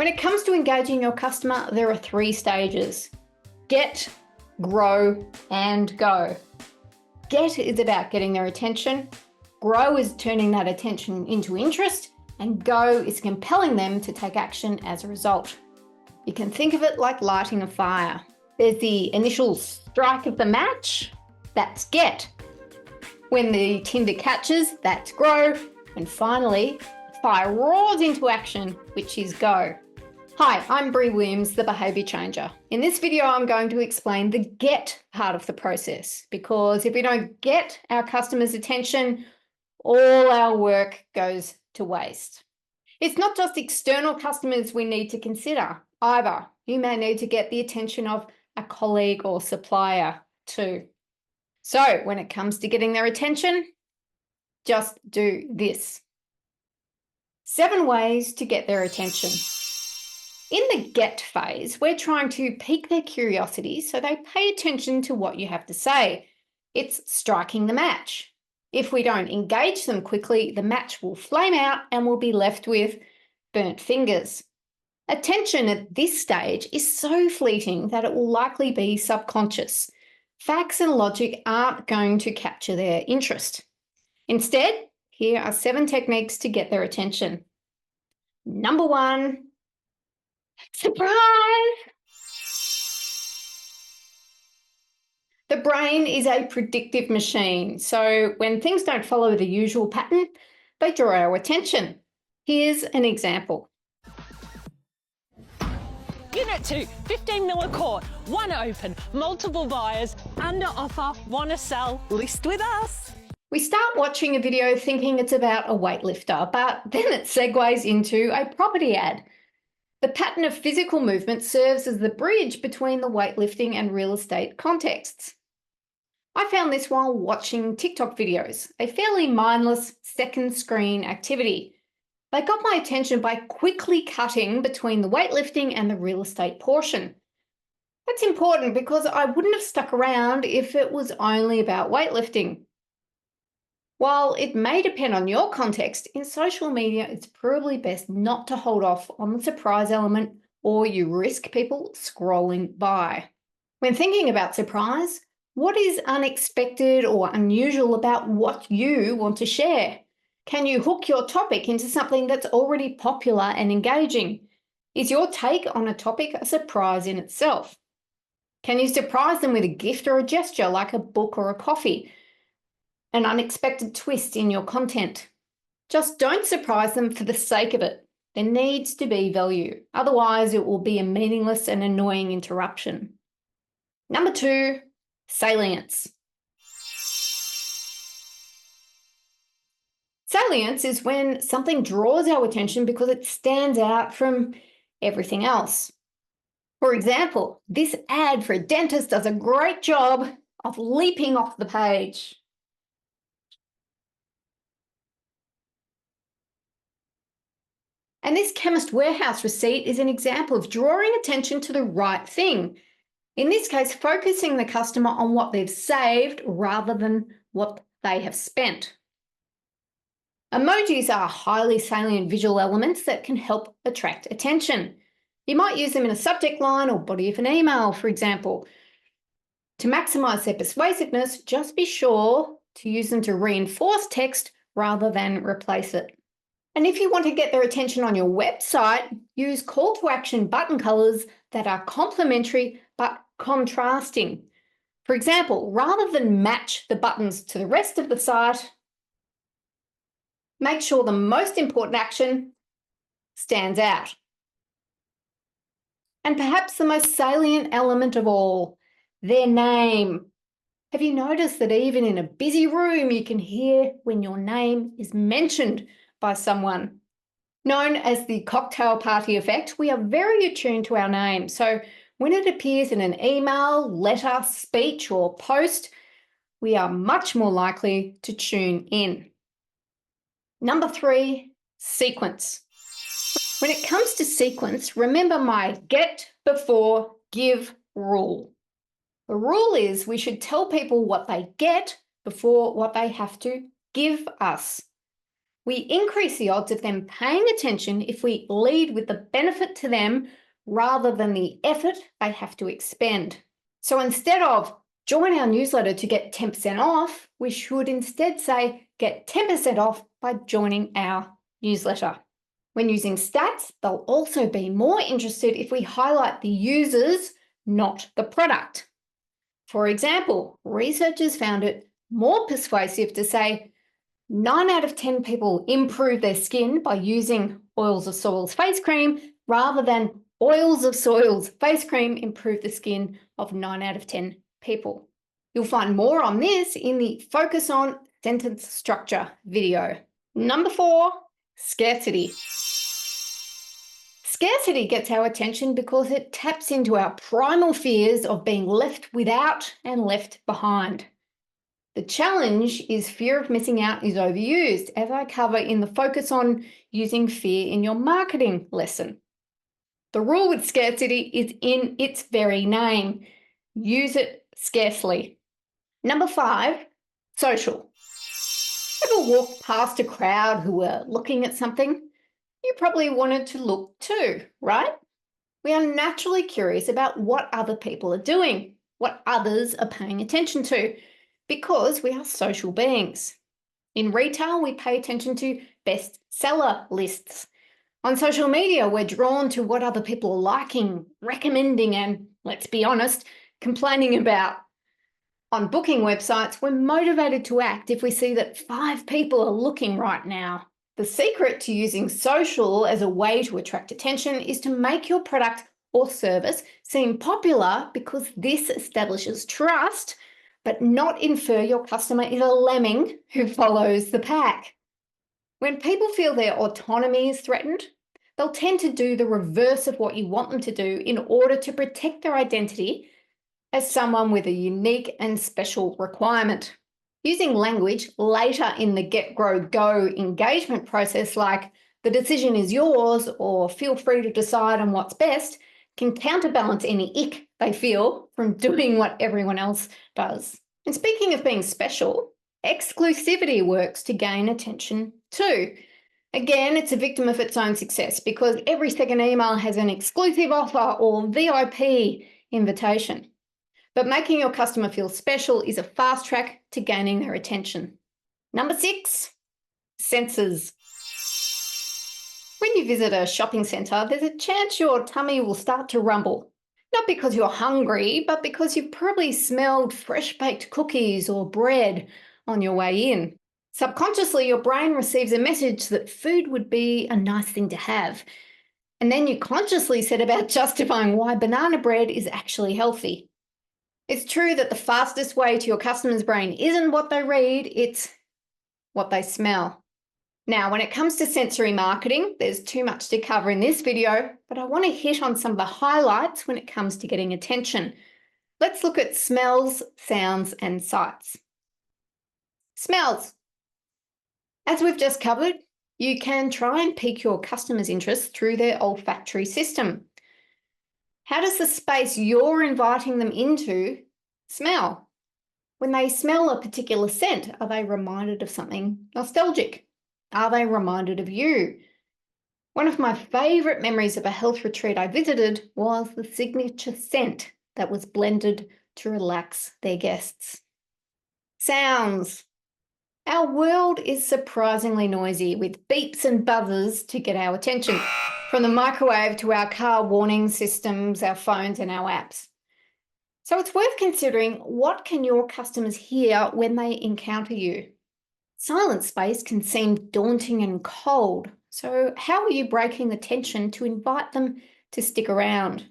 When it comes to engaging your customer, there are 3 stages: get, grow, and go. Get is about getting their attention, grow is turning that attention into interest, and go is compelling them to take action as a result. You can think of it like lighting a fire. There's the initial strike of the match, that's get. When the tinder catches, that's grow. And finally, the fire roars into action, which is go. Hi, I'm Bri Williams, the behaviour changer. In this video, I'm going to explain the get part of the process, because if we don't get our customers' attention, all our work goes to waste. It's not just external customers we need to consider either. You may need to get the attention of a colleague or supplier too. So when it comes to getting their attention, just do this. 7 ways to get their attention. In the get phase, we're trying to pique their curiosity so they pay attention to what you have to say. It's striking the match. If we don't engage them quickly, the match will flame out and we'll be left with burnt fingers. Attention at this stage is so fleeting that it will likely be subconscious. Facts and logic aren't going to capture their interest. Instead, here are 7 techniques to get their attention. Number 1, surprise! The brain is a predictive machine, so when things don't follow the usual pattern, they draw our attention. Here's an example. Unit 2, 15 mil a quart, 1 open, multiple buyers, under offer, wanna sell, list with us. We start watching a video thinking it's about a weightlifter, but then it segues into a property ad. The pattern of physical movement serves as the bridge between the weightlifting and real estate contexts. I found this while watching TikTok videos, a fairly mindless second screen activity. They got my attention by quickly cutting between the weightlifting and the real estate portion. That's important because I wouldn't have stuck around if it was only about weightlifting. While it may depend on your context, in social media it's probably best not to hold off on the surprise element, or you risk people scrolling by. When thinking about surprise, what is unexpected or unusual about what you want to share? Can you hook your topic into something that's already popular and engaging? Is your take on a topic a surprise in itself? Can you surprise them with a gift or a gesture like a book or a coffee? An unexpected twist in your content? Just don't surprise them for the sake of it. There needs to be value. Otherwise, it will be a meaningless and annoying interruption. Number 2, salience. Salience is when something draws our attention because it stands out from everything else. For example, this ad for a dentist does a great job of leaping off the page. And this Chemist Warehouse receipt is an example of drawing attention to the right thing. In this case, focusing the customer on what they've saved rather than what they have spent. Emojis are highly salient visual elements that can help attract attention. You might use them in a subject line or body of an email, for example. To maximise their persuasiveness, just be sure to use them to reinforce text rather than replace it. And if you want to get their attention on your website, use call to action button colours that are complementary but contrasting. For example, rather than match the buttons to the rest of the site, make sure the most important action stands out. And perhaps the most salient element of all, their name. Have you noticed that even in a busy room, you can hear when your name is mentioned by someone? Known as the cocktail party effect, we are very attuned to our name. So when it appears in an email, letter, speech, or post, we are much more likely to tune in. Number 3, sequence. When it comes to sequence, remember my get before give rule. The rule is we should tell people what they get before what they have to give us. We increase the odds of them paying attention if we lead with the benefit to them rather than the effort they have to expend. So instead of join our newsletter to get 10% off, we should instead say get 10% off by joining our newsletter. When using stats, they'll also be more interested if we highlight the users, not the product. For example, researchers found it more persuasive to say 9 out of 10 people improve their skin by using Oils of Soil's face cream rather than Oils of Soil's face cream improve the skin of 9 out of 10 people. You'll find more on this in the Focus on Sentence Structure video. Number 4, scarcity. Scarcity gets our attention because it taps into our primal fears of being left without and left behind. The challenge is fear of missing out is overused, as I cover in the Focus on Using Fear in Your Marketing lesson. The rule with scarcity is in its very name. Use it scarcely. Number 5, social. Ever walked past a crowd who were looking at something? You probably wanted to look too, right? We are naturally curious about what other people are doing, what others are paying attention to, because we are social beings. In retail, we pay attention to bestseller lists. On social media, we're drawn to what other people are liking, recommending, and, let's be honest, complaining about. On booking websites, we're motivated to act if we see that 5 people are looking right now. The secret to using social as a way to attract attention is to make your product or service seem popular, because this establishes trust, but not infer your customer is a lemming who follows the pack. When people feel their autonomy is threatened, they'll tend to do the reverse of what you want them to do in order to protect their identity as someone with a unique and special requirement. Using language later in the Get, Grow, Go engagement process, like the decision is yours or feel free to decide on what's best, can counterbalance any ick they feel from doing what everyone else does. And speaking of being special, exclusivity works to gain attention too. Again, it's a victim of its own success because every second email has an exclusive offer or VIP invitation. But making your customer feel special is a fast track to gaining their attention. Number 6, senses. When you visit a shopping centre, there's a chance your tummy will start to rumble. Not because you're hungry, but because you've probably smelled fresh-baked cookies or bread on your way in. Subconsciously, your brain receives a message that food would be a nice thing to have. And then you consciously set about justifying why banana bread is actually healthy. It's true that the fastest way to your customer's brain isn't what they read, it's what they smell. Now, when it comes to sensory marketing, there's too much to cover in this video, but I want to hit on some of the highlights when it comes to getting attention. Let's look at smells, sounds, and sights. Smells. As we've just covered, you can try and pique your customer's interest through their olfactory system. How does the space you're inviting them into smell? When they smell a particular scent, are they reminded of something nostalgic? Are they reminded of you? One of my favourite memories of a health retreat I visited was the signature scent that was blended to relax their guests. Sounds. Our world is surprisingly noisy, with beeps and buzzers to get our attention, from the microwave to our car warning systems, our phones and our apps. So it's worth considering, what can your customers hear when they encounter you? Silent space can seem daunting and cold, so how are you breaking the tension to invite them to stick around?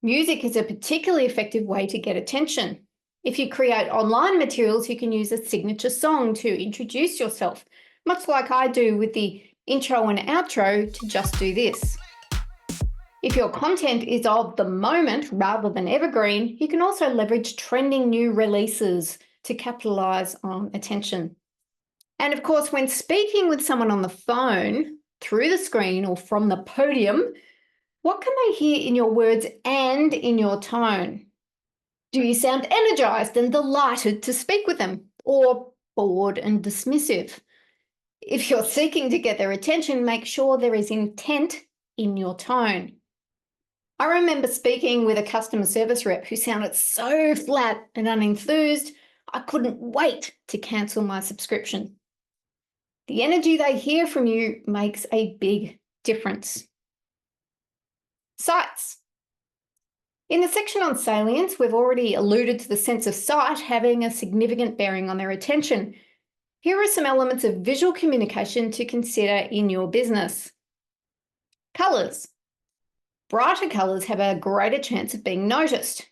Music is a particularly effective way to get attention. If you create online materials, you can use a signature song to introduce yourself, much like I do with the intro and outro to Just Do This. If your content is of the moment rather than evergreen, you can also leverage trending new releases to capitalize on attention. And of course, when speaking with someone on the phone, through the screen or from the podium, what can they hear in your words and in your tone? Do you sound energized and delighted to speak with them, or bored and dismissive? If you're seeking to get their attention, make sure there is intent in your tone. I remember speaking with a customer service rep who sounded so flat and unenthused, I couldn't wait to cancel my subscription. The energy they hear from you makes a big difference. Sights. In the section on salience, we've already alluded to the sense of sight having a significant bearing on their attention. Here are some elements of visual communication to consider in your business. Colours. Brighter colours have a greater chance of being noticed.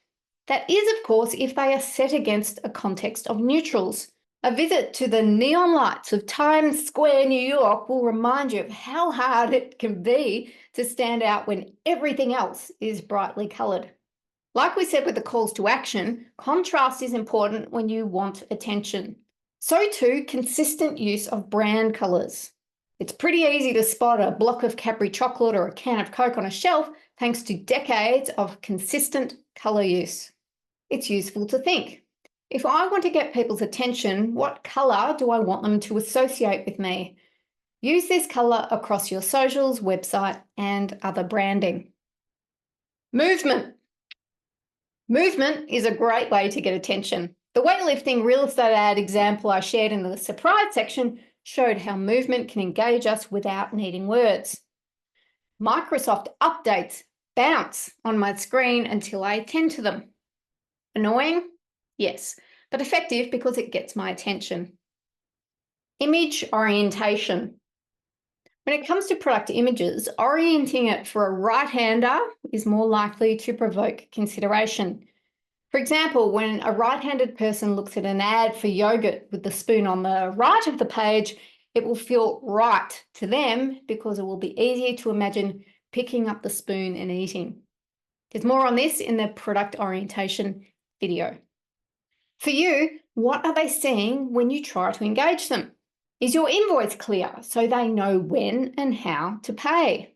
That is, of course, if they are set against a context of neutrals. A visit to the neon lights of Times Square, New York will remind you of how hard it can be to stand out when everything else is brightly coloured. Like we said with the calls to action, contrast is important when you want attention. So too, consistent use of brand colours. It's pretty easy to spot a block of Cadbury chocolate or a can of Coke on a shelf thanks to decades of consistent colour use. It's useful to think, if I want to get people's attention, what colour do I want them to associate with me? Use this colour across your socials, website, and other branding. Movement. Movement is a great way to get attention. The weightlifting real estate ad example I shared in the surprise section showed how movement can engage us without needing words. Microsoft updates bounce on my screen until I attend to them. Annoying? Yes, but effective because it gets my attention. Image orientation. When it comes to product images, orienting it for a right-hander is more likely to provoke consideration. For example, when a right-handed person looks at an ad for yogurt with the spoon on the right of the page, it will feel right to them because it will be easier to imagine picking up the spoon and eating. There's more on this in the product orientation video. For you, what are they seeing when you try to engage them? Is your invoice clear so they know when and how to pay?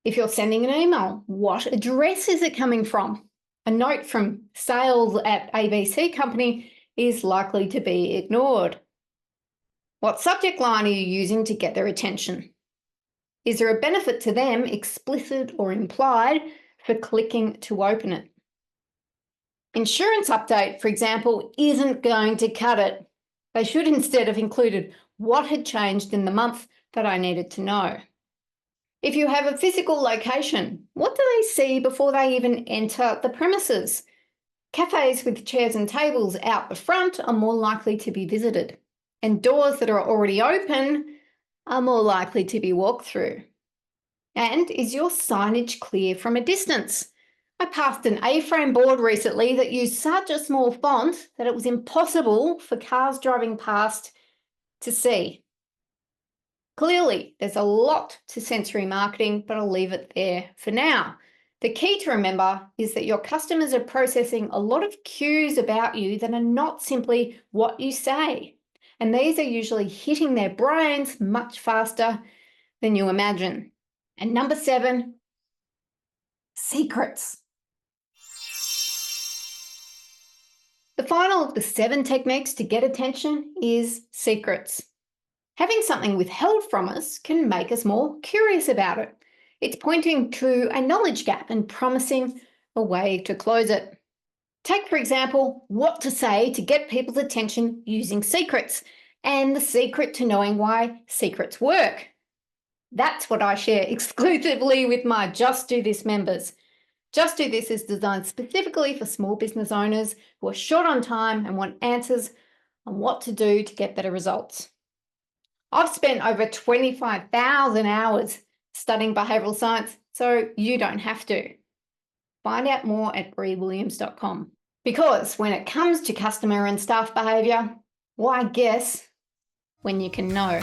If you're sending an email, what address is it coming from? A note from sales at ABC company is likely to be ignored. What subject line are you using to get their attention? Is there a benefit to them, explicit or implied, for clicking to open it? Insurance update, for example, isn't going to cut it. They should instead have included what had changed in the month that I needed to know. If you have a physical location, what do they see before they even enter the premises? Cafes with chairs and tables out the front are more likely to be visited, and doors that are already open are more likely to be walked through. And is your signage clear from a distance? I passed an A-frame board recently that used such a small font that it was impossible for cars driving past to see. Clearly, there's a lot to sensory marketing, but I'll leave it there for now. The key to remember is that your customers are processing a lot of cues about you that are not simply what you say. And these are usually hitting their brains much faster than you imagine. And number 7, secrets. The final of the 7 techniques to get attention is secrets. Having something withheld from us can make us more curious about it. It's pointing to a knowledge gap and promising a way to close it. Take, for example, what to say to get people's attention using secrets and the secret to knowing why secrets work. That's what I share exclusively with my Just Do This members. Just Do This is designed specifically for small business owners who are short on time and want answers on what to do to get better results. I've spent over 25,000 hours studying behavioural science, so you don't have to. Find out more at briwilliams.com. Because when it comes to customer and staff behaviour, why guess when you can know?